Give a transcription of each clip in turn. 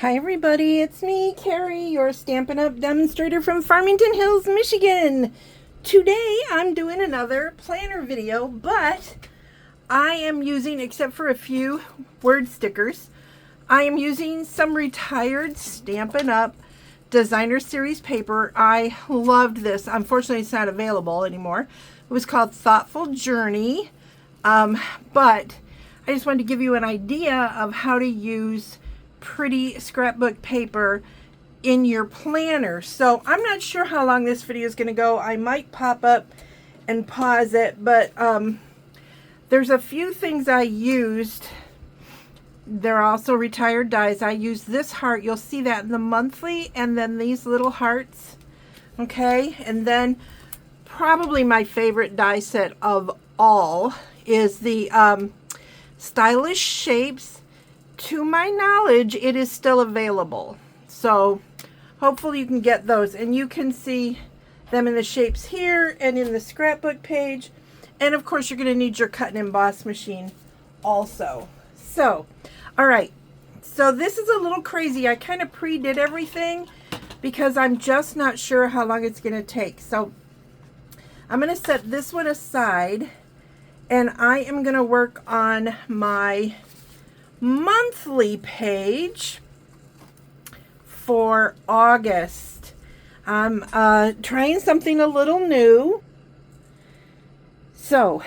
Hi everybody, it's me, Carrie, your Stampin' Up! Demonstrator from Farmington Hills, Michigan. Today I'm doing another planner video, but I am using, except for a few word stickers, I am using some retired Stampin' Up! Designer Series paper. I loved this. Unfortunately, it's not available anymore. It was called Thoughtful Journey, but I just wanted to give you an idea of how to use pretty scrapbook paper in your planner. So I'm not sure how long this video is going to go. I might pop up and pause it, but there's a few things I used. They're also retired dies. I use this heart. You'll see that in the monthly, and then these little hearts. Okay, and then probably my favorite die set of all is the Stylish Shapes. To my knowledge, it is still available. So hopefully you can get those, and you can see them in the shapes here and in the scrapbook page. And of course, you're going to need your cut and emboss machine also. So, all right. So this is a little crazy. I kind of pre-did everything because I'm just not sure how long it's going to take. So I'm going to set this one aside, and I am going to work on my monthly page for August. I'm trying something a little new. So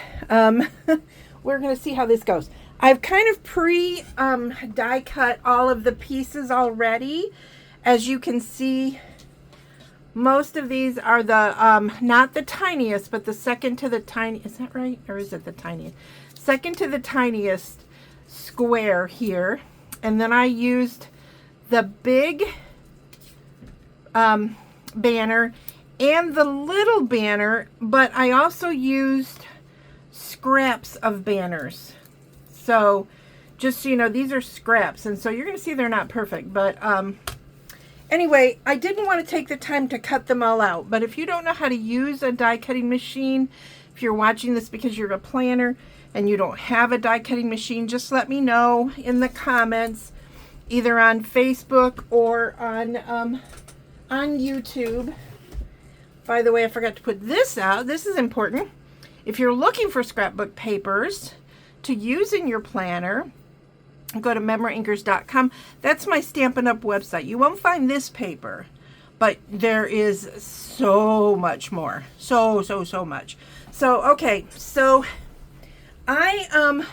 we're going to see how this goes. I've kind of die cut all of the pieces already. As you can see, most of these are the not the tiniest, but the second to the tiny. Is that right? Or is it the tiniest? Second to the tiniest square here. And then I used the big banner and the little banner, but I also used scraps of banners. So just so you know, these are scraps, and so you're going to see they're not perfect, but anyway, I didn't want to take the time to cut them all out. But if you don't know how to use a die cutting machine, if you're watching this because you're a planner and you don't have a die cutting machine, just let me know in the comments, either on Facebook or on YouTube. By the way, I forgot to put this out. This is important. If you're looking for scrapbook papers to use in your planner, go to memoryinkers.com. That's my Stampin' Up! Website. You won't find this paper, but there is so much more. So much. So, okay. So I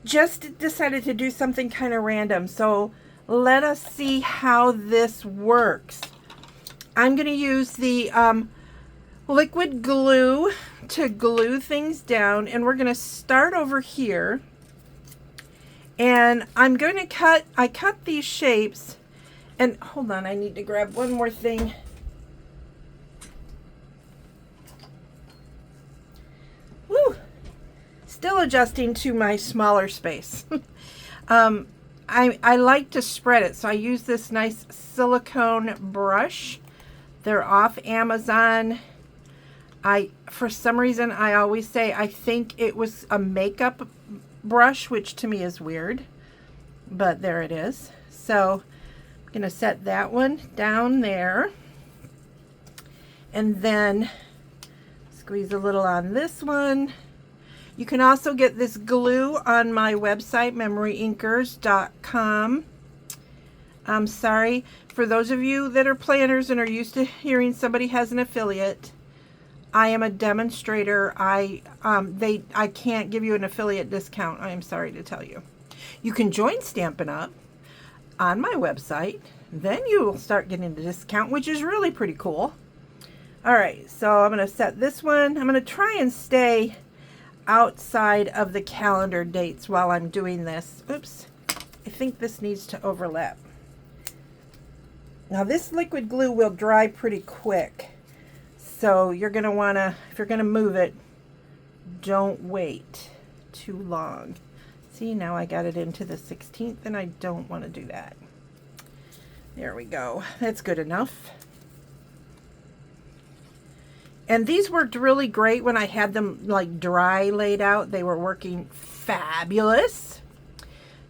just decided to do something kind of random. So let us see how this works. I'm going to use the liquid glue to glue things down, and we're going to start over here. And I'm going to I cut these shapes, and hold on, I need to grab one more thing. Woo! Still adjusting to my smaller space. I like to spread it, so I use this nice silicone brush. They're off Amazon. For some reason, I always say I think it was a makeup brush, which to me is weird, but there it is. So I'm going to set that one down there, and then squeeze a little on this one. You can also get this glue on my website, memoryinkers.com. I'm sorry for those of you that are planners and are used to hearing somebody has an affiliate. I am a demonstrator. I can't give you an affiliate discount. I am sorry to tell you. You can join Stampin' Up! On my website. Then you will start getting the discount, which is really pretty cool. All right, so I'm going to set this one. I'm going to try and stay outside of the calendar dates while I'm doing this. Oops, I think this needs to overlap. Now this liquid glue will dry pretty quick. So you're going to want to, if you're going to move it, don't wait too long. See, now I got it into the 16th, and I don't want to do that. There we go. That's good enough. And these worked really great when I had them like dry laid out. They were working fabulous.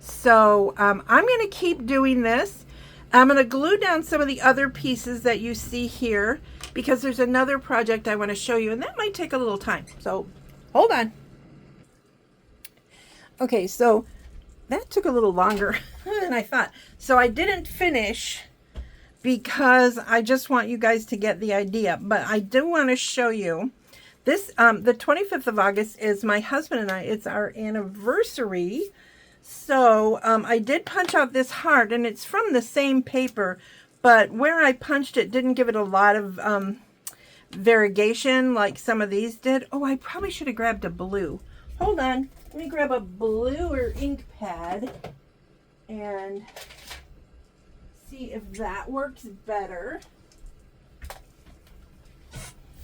So I'm going to keep doing this. I'm going to glue down some of the other pieces that you see here because there's another project I want to show you, and that might take a little time. So hold on. Okay, so that took a little longer than I thought. So I didn't finish because I just want you guys to get the idea. But I do want to show you this. The 25th of August is my husband and I. It's our anniversary. So I did punch out this heart, and it's from the same paper, but where I punched it didn't give it a lot of variegation like some of these did. Oh, I probably should have grabbed a blue. Hold on. Let me grab a blue or ink pad and see if that works better.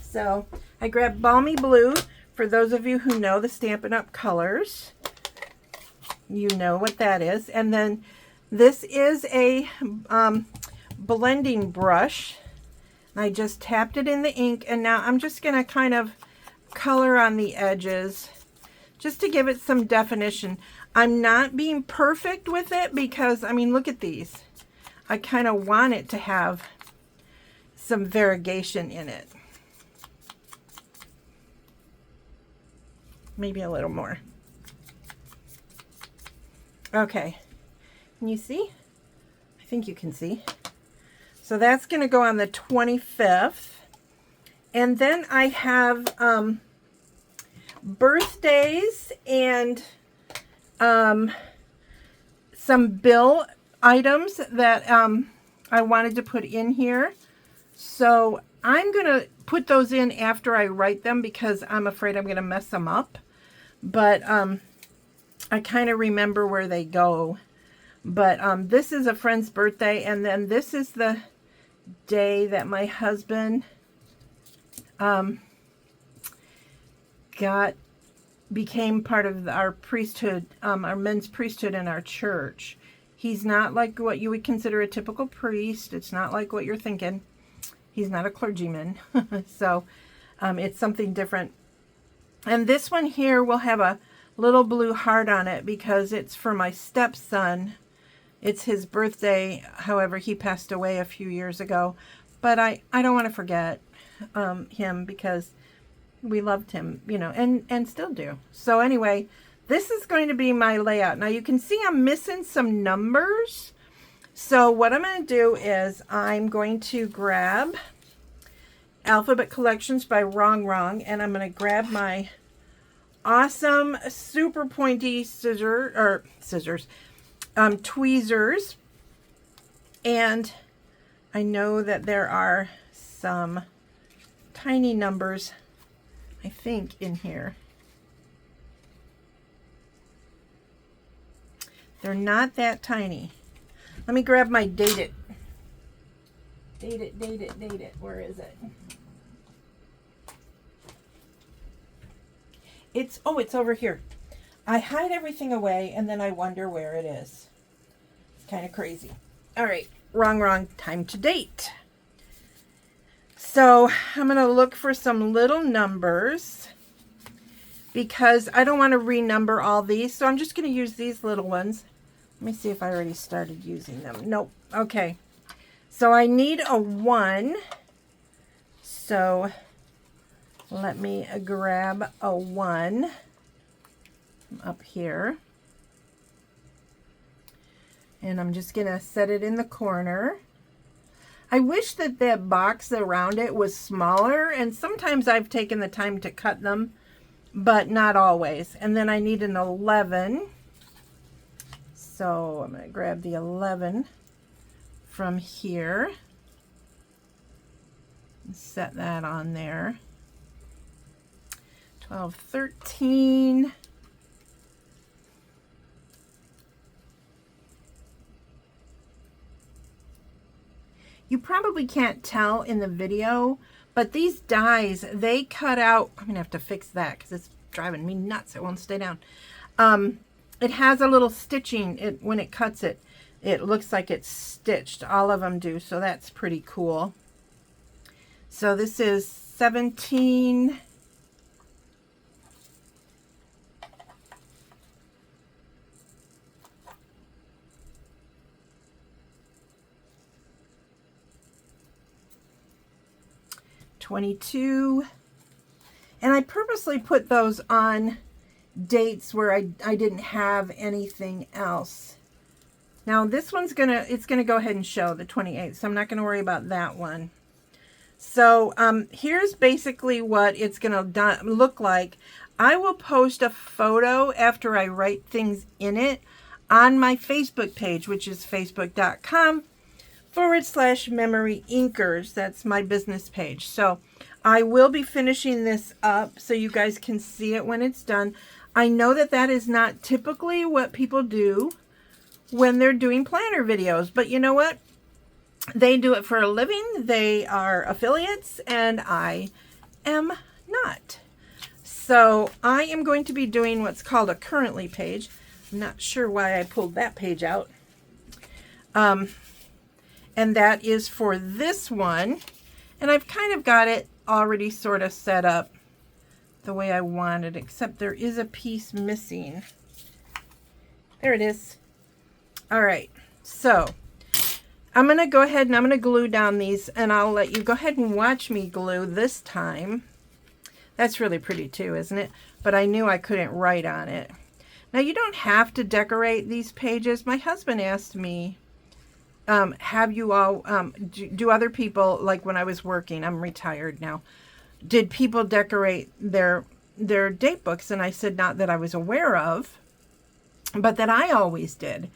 So I grabbed Balmy Blue. For those of you who know the Stampin' Up! Colors, you know what that is. And then this is a blending brush. I just tapped it in the ink, and now I'm just going to kind of color on the edges just to give it some definition. I'm not being perfect with it because, I mean, look at these. I kind of want it to have some variegation in it. Maybe a little more. Okay, can you see? I think you can see. So that's going to go on the 25th. And then I have birthdays and some bill items that I wanted to put in here. So I'm going to put those in after I write them because I'm afraid I'm going to mess them up. But I kind of remember where they go. But this is a friend's birthday, and then this is the day that my husband became part of our priesthood, our men's priesthood in our church. He's not like what you would consider a typical priest. It's not like what you're thinking. He's not a clergyman. So it's something different. And this one here will have a little blue heart on it because it's for my stepson. It's his birthday. However, he passed away a few years ago. But I don't want to forget him because we loved him, you know, and still do. So anyway, this is going to be my layout. Now you can see I'm missing some numbers. So what I'm going to do is I'm going to grab Alphabet Collections by Wrong Wrong, and I'm going to grab my awesome super pointy tweezers, and I know that there are some tiny numbers, I think, in here. They're not that tiny. Let me grab my date it. Where is it? It's over here. I hide everything away and then I wonder where it is. It's kind of crazy. All right, wrong, time to date. So I'm going to look for some little numbers because I don't want to renumber all these. So I'm just going to use these little ones. Let me see if I already started using them. Nope. Okay. So I need a 1. So let me grab a 1 up here. And I'm just going to set it in the corner. I wish that that box around it was smaller, and sometimes I've taken the time to cut them, but not always. And then I need an 11. So I'm going to grab the 11 from here and set that on there. 12, 13. You probably can't tell in the video, but these dies, they cut out. I'm going to have to fix that because it's driving me nuts. It won't stay down. It has a little stitching. When it cuts it, it looks like it's stitched. All of them do, so that's pretty cool. So this is 17. 22. And I purposely put those on dates where I didn't have anything else. Now this one's it's gonna go ahead and show the 28th, so I'm not gonna worry about that one. So here's basically what it's gonna look like. I will post a photo after I write things in it on my Facebook page, which is facebook.com/Memory Inkers. That's my business page. So I will be finishing this up so you guys can see it when it's done. I know that that is not typically what people do when they're doing planner videos, but you know what? They do it for a living. They are affiliates, and I am not. So I am going to be doing what's called a currently page. I'm not sure why I pulled that page out. And that is for this one. And I've kind of got it already sort of set up the way I wanted, except there is a piece missing. There it is. All right, so I'm going to go ahead and I'm going to glue down these, and I'll let you go ahead and watch me glue this time. That's really pretty too, isn't it? But I knew I couldn't write on it. Now, you don't have to decorate these pages. My husband asked me, have you all, do other people, like when I was working, I'm retired now, did people decorate their date books? And I said, not that I was aware of, but that I always did.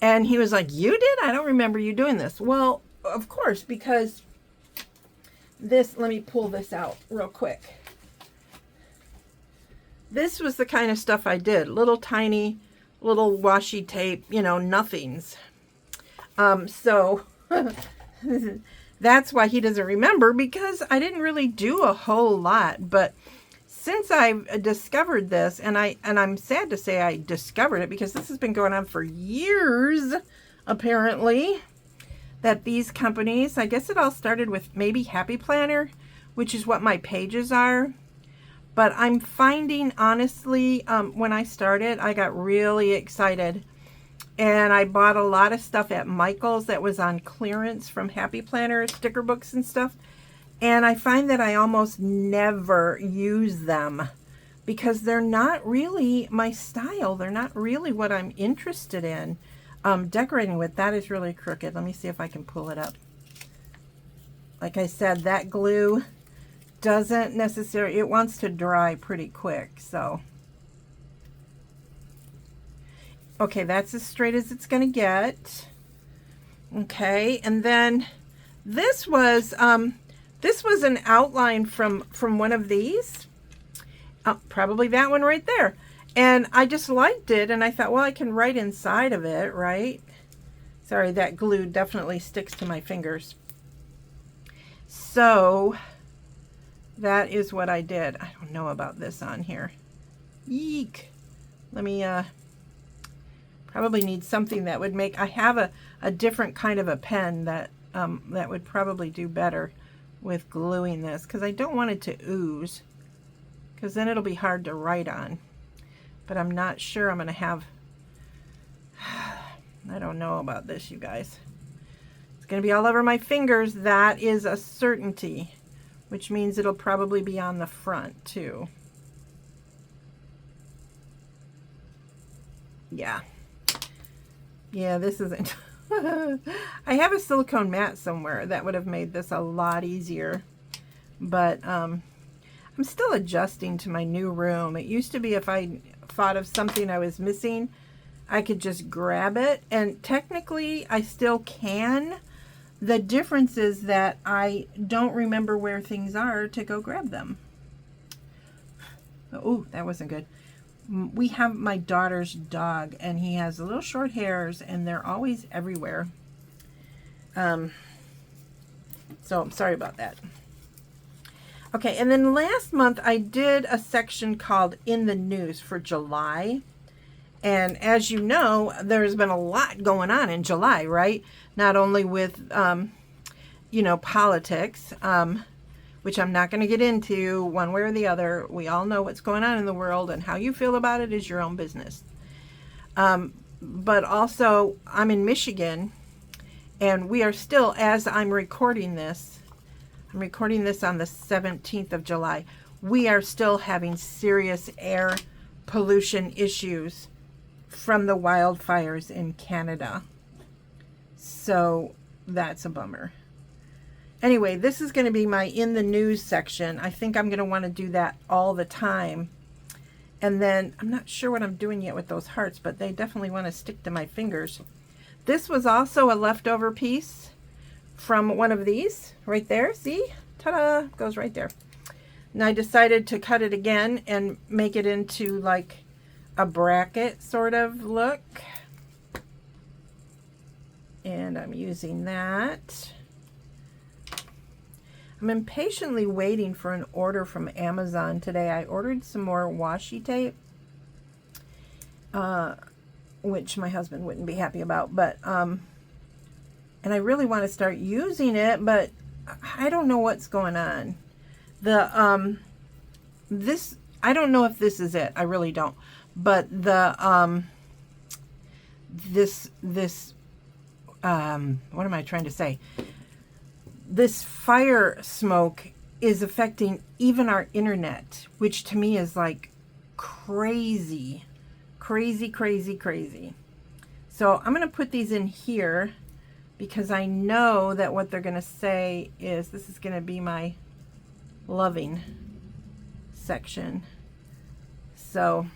And he was like, you did? I don't remember you doing this. Well, of course, because this, let me pull this out real quick. This was the kind of stuff I did. Little tiny, little washi tape, you know, nothings. So that's why he doesn't remember, because I didn't really do a whole lot. But since I've discovered this, and I'm sad to say I discovered it because this has been going on for years, apparently, that these companies, I guess it all started with maybe Happy Planner, which is what my pages are. But I'm finding, honestly, when I started, I got really excited. And I bought a lot of stuff at Michael's that was on clearance from Happy Planner, sticker books and stuff. And I find that I almost never use them because they're not really my style. They're not really what I'm interested in decorating with. That is really crooked. Let me see if I can pull it up. Like I said, that glue doesn't necessarily, it wants to dry pretty quick. So, okay, that's as straight as it's going to get. Okay, and then this was an outline from one of these. Probably that one right there. And I just liked it, and I thought, well, I can write inside of it, right? Sorry, that glue definitely sticks to my fingers. So that is what I did. I don't know about this on here. Eek. Let me, probably need something that would make, I have a different kind of a pen that would probably do better with gluing this, because I don't want it to ooze, because then it'll be hard to write on. But I'm not sure I'm going to have, I don't know about this, you guys. It's going to be all over my fingers. That is a certainty, which means it'll probably be on the front too. Yeah. Yeah, this isn't. I have a silicone mat somewhere that would have made this a lot easier. But I'm still adjusting to my new room. It used to be if I thought of something I was missing, I could just grab it. And technically, I still can. The difference is that I don't remember where things are to go grab them. Oh, that wasn't good. We have my daughter's dog, and he has little short hairs, and they're always everywhere. So I'm sorry about that. Okay, and then last month I did a section called In the News for July. And as you know, there's been a lot going on in July, right? Not only with, you know, politics, which I'm not going to get into one way or the other. We all know what's going on in the world, and how you feel about it is your own business. But also, I'm in Michigan, and we are still, as I'm recording this, I'm recording this on the 17th of July. We are still having serious air pollution issues from the wildfires in Canada. So that's a bummer. Anyway, this is going to be my in the news section. I think I'm going to want to do that all the time. And then I'm not sure what I'm doing yet with those hearts, but they definitely want to stick to my fingers. This was also a leftover piece from one of these right there. See? Ta-da! Goes right there. And I decided to cut it again and make it into like a bracket sort of look. And I'm using that. I'm impatiently waiting for an order from Amazon today. I ordered some more washi tape, which my husband wouldn't be happy about, but and I really want to start using it, but I don't know what's going on. The this, I don't know if this is it. I really don't. But the what am I trying to say? This fire smoke is affecting even our internet, which to me is like crazy, crazy, crazy, crazy. So I'm going to put these in here because I know that what they're going to say is this is going to be my loving section. So,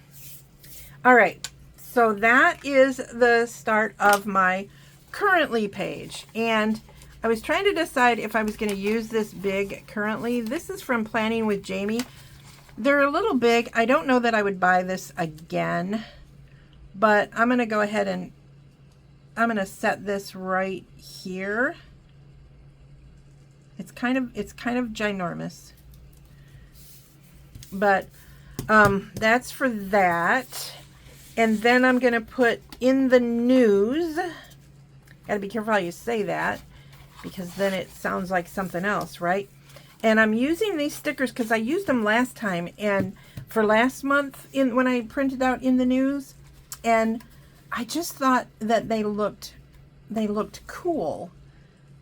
all right. So that is the start of my currently page. And I was trying to decide if I was going to use this big currently. This is from Planning with Jamie. They're a little big. I don't know that I would buy this again, but I'm going to go ahead and I'm going to set this right here. It's kind of ginormous, but that's for that. And then I'm going to put in the news. Got to be careful how you say that, because then it sounds like something else, right? And I'm using these stickers because I used them last time and for last month when I printed out in the news, and I just thought that they looked cool.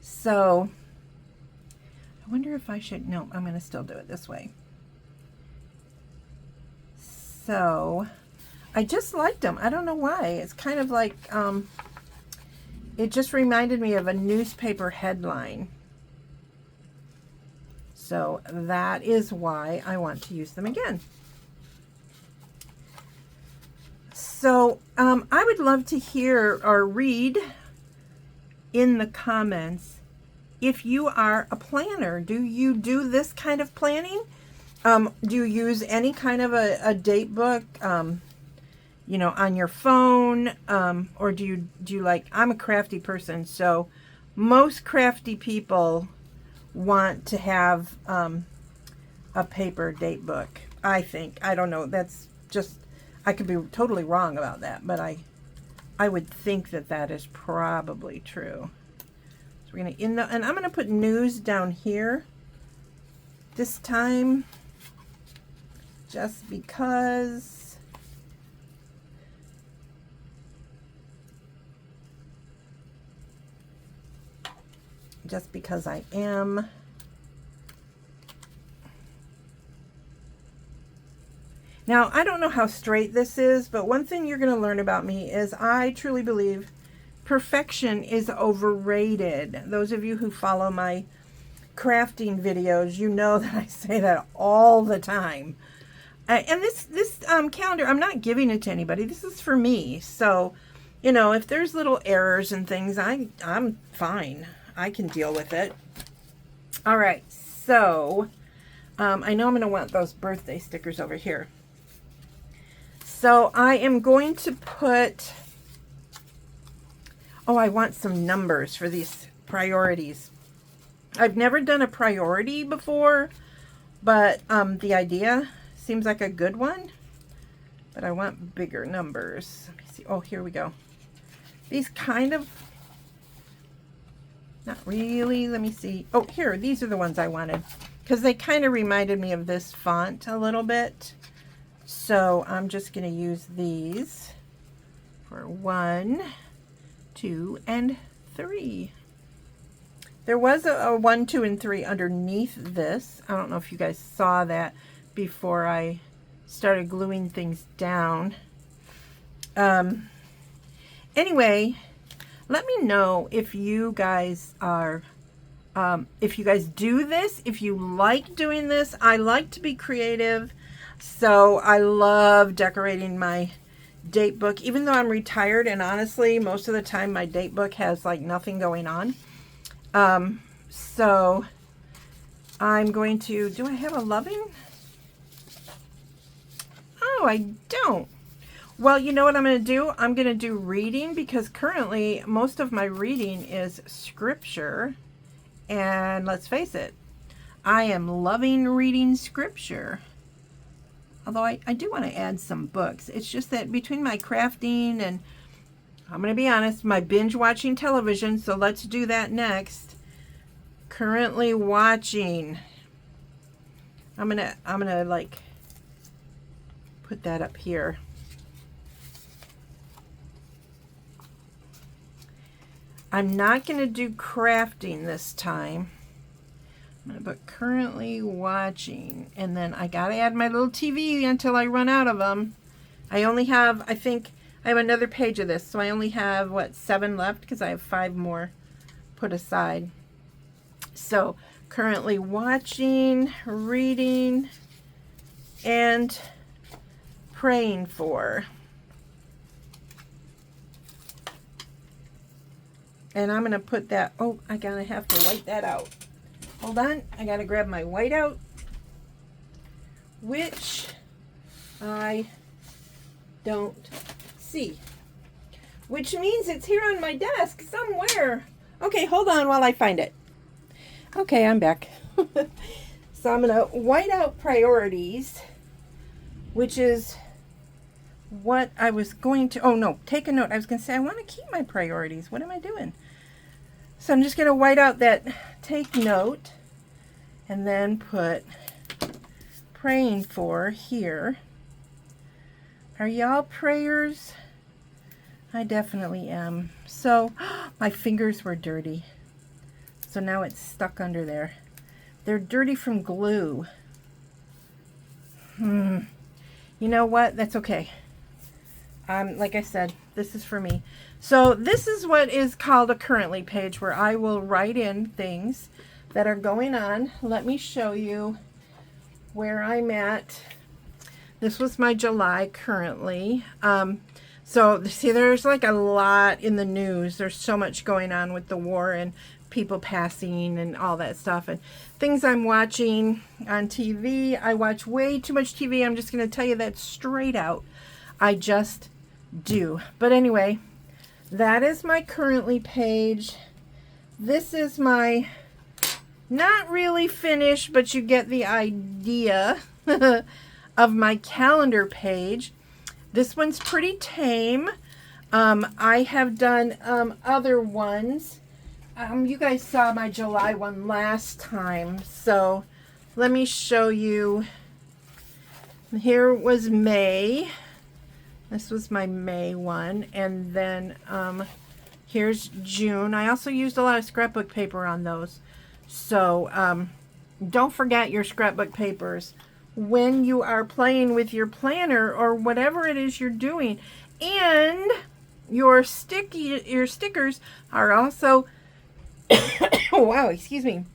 So I wonder if I should, no, I'm going to still do it this way. So I just liked them. I don't know why. It's kind of like, it just reminded me of a newspaper headline. So that is why I want to use them again. So I would love to hear or read in the comments if you are a planner. Do you do this kind of planning? Do you use any kind of a date book? You know, on your phone, or do you like, I'm a crafty person, so most crafty people want to have a paper date book, I think. I don't know, that's just, I could be totally wrong about that, but I would think that that is probably true. So we're gonna, and I'm gonna put news down here this time, just because. Just because I am. Now, I don't know how straight this is, but one thing you're going to learn about me is I truly believe perfection is overrated. Those of you who follow my crafting videos, you know that I say that all the time. And this calendar, I'm not giving it to anybody. This is for me. So, you know, if there's little errors and things, I'm fine. I can deal with it. All right, so I know I'm going to want those birthday stickers over here. So I am going to put, oh, I want some numbers for these priorities. I've never done a priority before, but the idea seems like a good one. But I want bigger numbers. Let me see. Oh, here we go. These kind of, not really. Let me see. Oh, here, these are the ones I wanted because they kind of reminded me of this font a little bit. So I'm just going to use these for 1, 2, and 3. There was a 1, 2, and 3 underneath this. I don't know if you guys saw that before I started gluing things down. Anyway, let me know if you guys are, if you guys do this, if you like doing this. I like to be creative, so I love decorating my date book, even though I'm retired, and honestly, most of the time my date book has like nothing going on. So I'm going to, do I have a loving? Oh, I don't. Well, you know what I'm going to do? I'm going to do reading, because currently most of my reading is scripture. And let's face it, I am loving reading scripture. Although I do want to add some books. It's just that between my crafting and, I'm going to be honest, my binge watching television, so let's do that next. Currently watching. I'm gonna like put that up here. I'm not going to do crafting this time. I'm going to put currently watching, and then I got to add my little TV until I run out of them. I only have, I think, I have another page of this, so I only have, what, 7 left, because I have 5 more put aside. So, currently watching, reading, and praying for. And I'm going to put that, oh, I gotta have to white that out. Hold on, I gotta grab my whiteout, which I don't see. Which means it's here on my desk somewhere. Okay, hold on while I find it. Okay, I'm back. So I'm going to white out priorities, which is what I was going to, oh no, take a note. I was going to say I want to keep my priorities. What am I doing? So I'm just going to white out that take note and then put praying for here. Are y'all prayers? I definitely am. So my fingers were dirty. So now it's stuck under there. They're dirty from glue. You know what? That's okay. Like I said, this is for me. So this is what is called a currently page, where I will write in things that are going on. Let me show you where I'm at. This was my July currently. So see, there's like a lot in the news. There's so much going on with the war and people passing and all that stuff, and things I'm watching on TV. I watch way too much TV. I'm just going to tell you that straight out. I just do. But anyway, that is my currently page. This is my not really finished, but you get the idea of my calendar page. This one's pretty tame. I have done other ones. You guys saw my July one last time, so let me show you. Here was May. This was my May one, and then here's June. I also used a lot of scrapbook paper on those, so don't forget your scrapbook papers when you are playing with your planner or whatever it is you're doing. And your stickers are also wow, excuse me,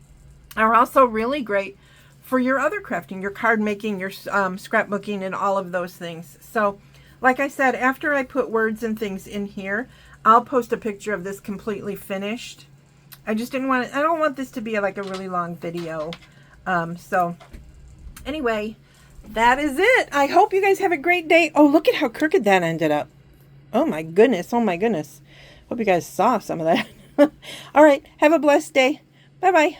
are also really great for your other crafting, your card making, your scrapbooking, and all of those things. So like I said, after I put words and things in here, I'll post a picture of this completely finished. I just didn't want it, I don't want this to be like a really long video. So anyway, that is it. I hope you guys have a great day. Oh, look at how crooked that ended up. Oh my goodness. Oh my goodness. Hope you guys saw some of that. All right. Have a blessed day. Bye-bye.